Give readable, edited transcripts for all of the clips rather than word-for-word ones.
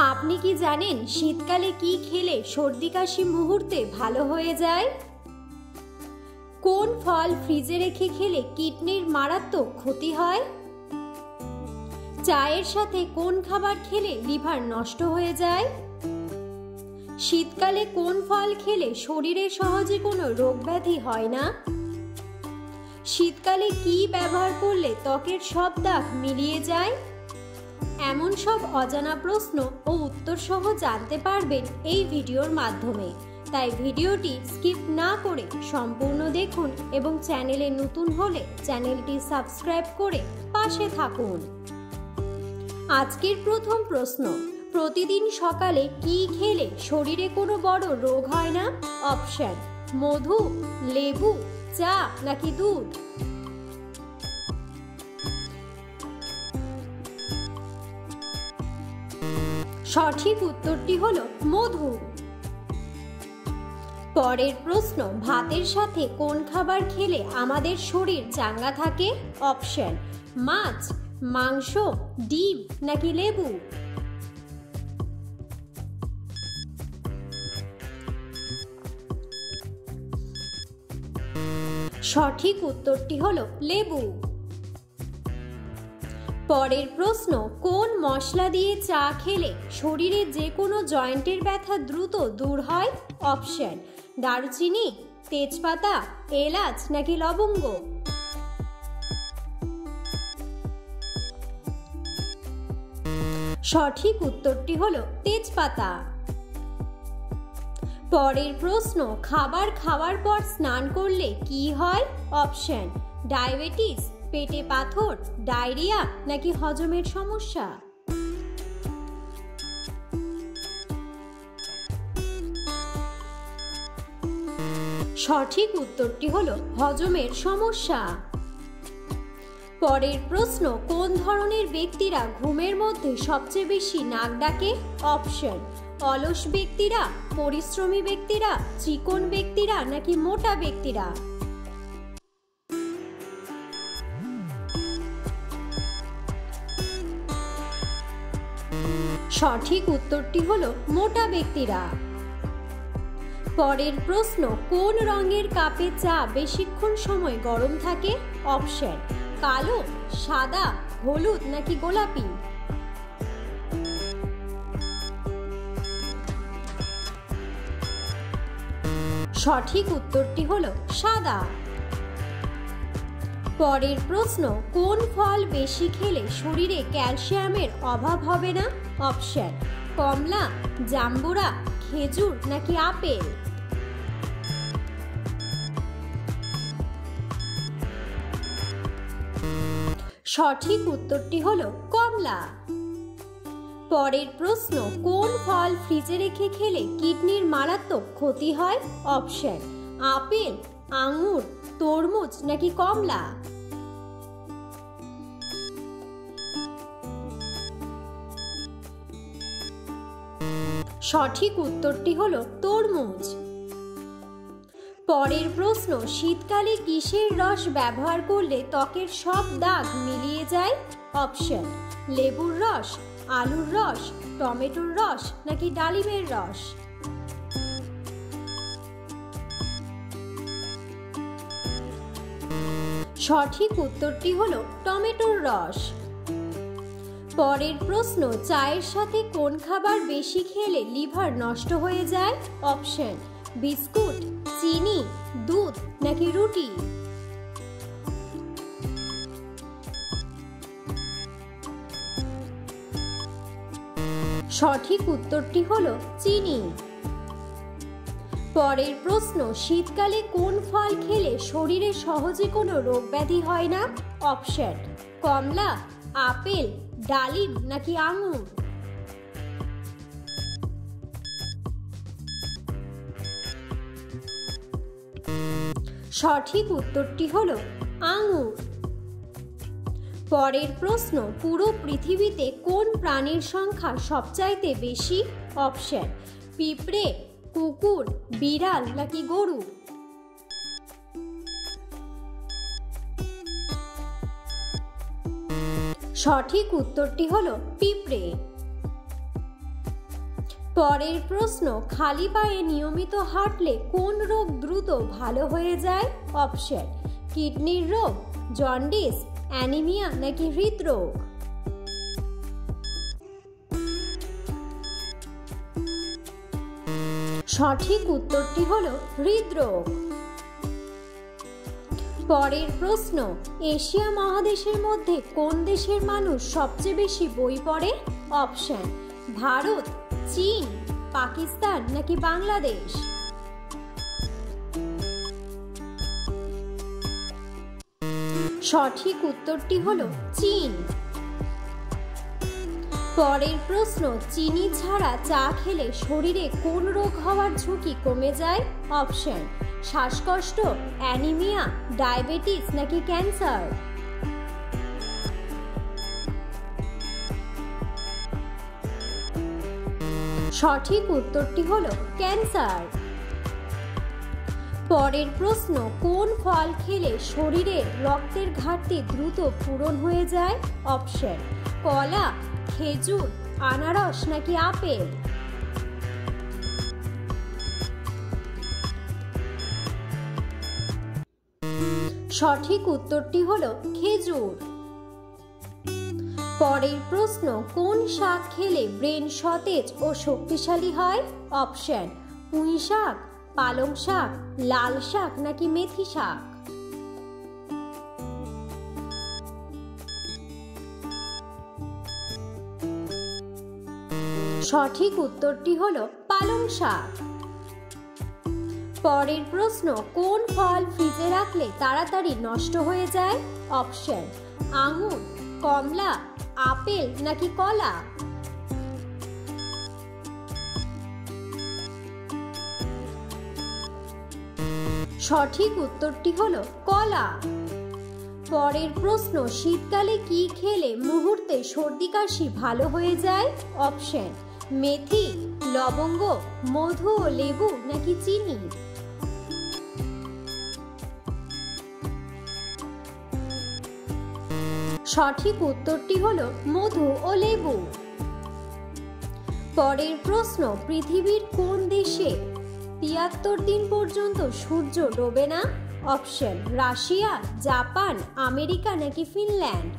আপনি কি জানেন শীতকালে কি খেলে সর্দি কাশি মুহূর্তে ভালো হয়ে যায়? কোন ফল ফ্রিজে রেখে খেলে কিডনির মারাত্মক ক্ষতি হয়? চায়ের সাথে কোন খাবার খেলে লিভার নষ্ট হয়ে যায়? শীতকালে কোন ফল খেলে শরীরে সহজে কোনো রোগ ব্যাধি হয় না? শীতকালে কি ব্যবহার করলে ত্বকের সব দাগ মিলিয়ে যায়? এমন সব অজানা প্রশ্ন ও উত্তর সহ জানতে পারবেন এই ভিডিওর মাধ্যমে। তাই ভিডিওটি স্কিপ না করে সম্পূর্ণ দেখুন এবং চ্যানেলে নতুন হলে চ্যানেলটি সাবস্ক্রাইব করে পাশে থাকুন। আজকের প্রথম প্রশ্ন, প্রতিদিন সকালে কি খেলে শরীরে কোনো বড় রোগ হয় না? অপশন: মধু, লেবু, চা নাকি দুধ? সঠিক উত্তরটি হলো মধু। পরের প্রশ্ন, ভাতের সাথে কোন খাবার খেলে আমাদের শরীর চাঙ্গা থাকে? অপশন: মাছ, মাংস, ডিম নাকি লেবু? সঠিক উত্তরটি হলো লেবু। পরের প্রশ্ন, কোন মশলা দিয়ে চা খেলে শরীরে যে কোনো জয়েন্টের ব্যথা দ্রুত দূর হয়? অপশন: দারুচিনি, তেজপাতা, এলাচ নাকি লবঙ্গ? সঠিক উত্তরটি হলো তেজপাতা। পরের প্রশ্ন, খাবার খাওয়ার পর স্নান করলে কি হয়? অপশন: ডায়াবেটিস, পেটে পাথর, ডায়রিয়া নাকি হজমের সমস্যা? সঠিক উত্তরটি হলো হজমের সমস্যা। পরের প্রশ্ন, কোন ধরনের ব্যক্তিরা ঘুমের মধ্যে সবচেয়ে বেশি নাক ডাকে? অপশন: অলস ব্যক্তিরা, পরিশ্রমী ব্যক্তিরা, চিকন ব্যক্তিরা নাকি মোটা ব্যক্তিরা? সঠিক উত্তরটি হলো মোটা ব্যক্তিরা। পরের প্রশ্ন, কোন রঙের কাপে চা বেশিক্ষণ সময় গরম থাকে? অপশন: কালো, সাদা, হলুদ নাকি গোলাপি? সঠিক উত্তরটি হলো সাদা। পরের প্রশ্ন, কোন ফল বেশি খেলে শরীরে ক্যালসিয়ামের অভাব হবে না? অপশন: কমলা, জাম্বুরা, খেজুর নাকি আপেল? সঠিক উত্তরটি হলো কমলা। পরের প্রশ্ন, কোন ফল ফ্রিজে রেখে খেলে কিডনির মারাত্মক ক্ষতি হয়? অপশন: আপেল, আঙুর, তরমুজ নাকি কমলা? সঠিক উত্তরটি হলো তরমুজ। পরের প্রশ্ন, শীতকালে কিসের রস ব্যবহার করলে ত্বকের সব দাগ মিলিয়ে যায়? অপশন: লেবুর রস, আলুর রস, টমেটোর রস নাকি ডালিমের রস? সঠিক উত্তরটি হলো টমেটোর রস। পরের প্রশ্ন, চায়ের সাথে কোন খাবার বেশি খেলে লিভার নষ্ট হয়ে যায়? অপশন: বিস্কুট, চিনি, দুধ নাকি রুটি? সঠিক উত্তরটি হলো চিনি। পরের প্রশ্ন, শীতকালে কোন ফল খেলে শরীরে সহজে কোনো রোগ ব্যাধি হয় না? অপশন: কমলা, আপেল, ডালিম নাকি আঙুর? সঠিক উত্তরটি হলো আঙুর। পরের প্রশ্ন, পুরো পৃথিবীতে কোন প্রাণীর সংখ্যা সবচাইতে বেশি? অপশন: পিঁপড়ে, কুকুর, বিড়াল নাকি গরু? সঠিক উত্তরটি হলো পিঁপড়ে। পরের প্রশ্ন, খালি পায়ে নিয়মিত হাঁটলে কোন রোগ দ্রুত ভালো হয়ে যায়? অপশন, কিডনির রোগ, জন্ডিস, অ্যানিমিয়া নাকি হৃদরোগ? সঠিক উত্তরটি হলো হৃদরোগ। পরের প্রশ্ন, এশিয়া মহাদেশের মধ্যে কোন দেশের মানুষ সবচেয়ে বেশি বই পড়ে? অপশন, ভারত, চীন, পাকিস্তান নাকি বাংলাদেশ? সঠিক উত্তরটি হলো চীন। পরের প্রশ্ন, চিনি ছাড়া চা খেলে শরীরে কোন রোগ হওয়ার ঝুঁকি কমে যায়? অপশন, শ্বাসকষ্ট, অ্যানিমিয়া, ডায়াবেটিস নাকি ক্যান্সার? সঠিক উত্তরটি হলো ক্যান্সার। পরের প্রশ্ন, কোন ফল খেলে শরীরে রক্তের ঘাটতি দ্রুত পূরণ হয়ে যায়? অপশন, কলা, খেজুর, আনারস নাকি আপেল? সঠিক উত্তরটি হলো খেজুর। পরের প্রশ্ন, কোন শাক খেলে ব্রেন সতেজ ও শক্তিশালী হয়? অপশন, পুঁই শাক, পালং শাক, লাল শাক নাকি মেথি শাক? সঠিক উত্তরটি হলো পালং শাক। পরের প্রশ্ন, কোন ফল ফ্রিজে রাখলে তাড়াতাড়ি নষ্ট হয়ে যায়? অপশন, আঙুর, কমলা, আপেল নাকি কলা? সঠিক উত্তরটি হলো কলা। পরের প্রশ্ন, শীতকালে কি খেলে মুহূর্তে সর্দি কাশি ভালো হয়ে যায়? অপশন, মেথি, লবঙ্গ, মধু ও লেবু নাকি চিনি? সঠিক উত্তরটি হলো মধু ও লেবু। পরের প্রশ্ন, পৃথিবীর কোন দেশে ৭৩ দিন পর্যন্ত সূর্য ডোবে না? অপশন, রাশিয়া, জাপান, আমেরিকা নাকি ফিনল্যান্ড?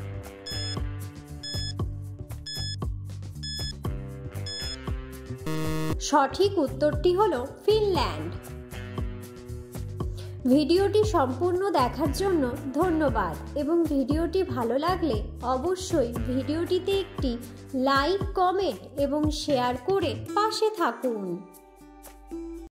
সঠিক উত্তরটি হলো ফিনল্যান্ড। ভিডিওটি সম্পূর্ণ দেখার জন্য ধন্যবাদ এবং ভিডিওটি ভালো লাগলে অবশ্যই ভিডিওটিতে একটি লাইক, কমেন্ট এবং শেয়ার করে পাশে থাকুন।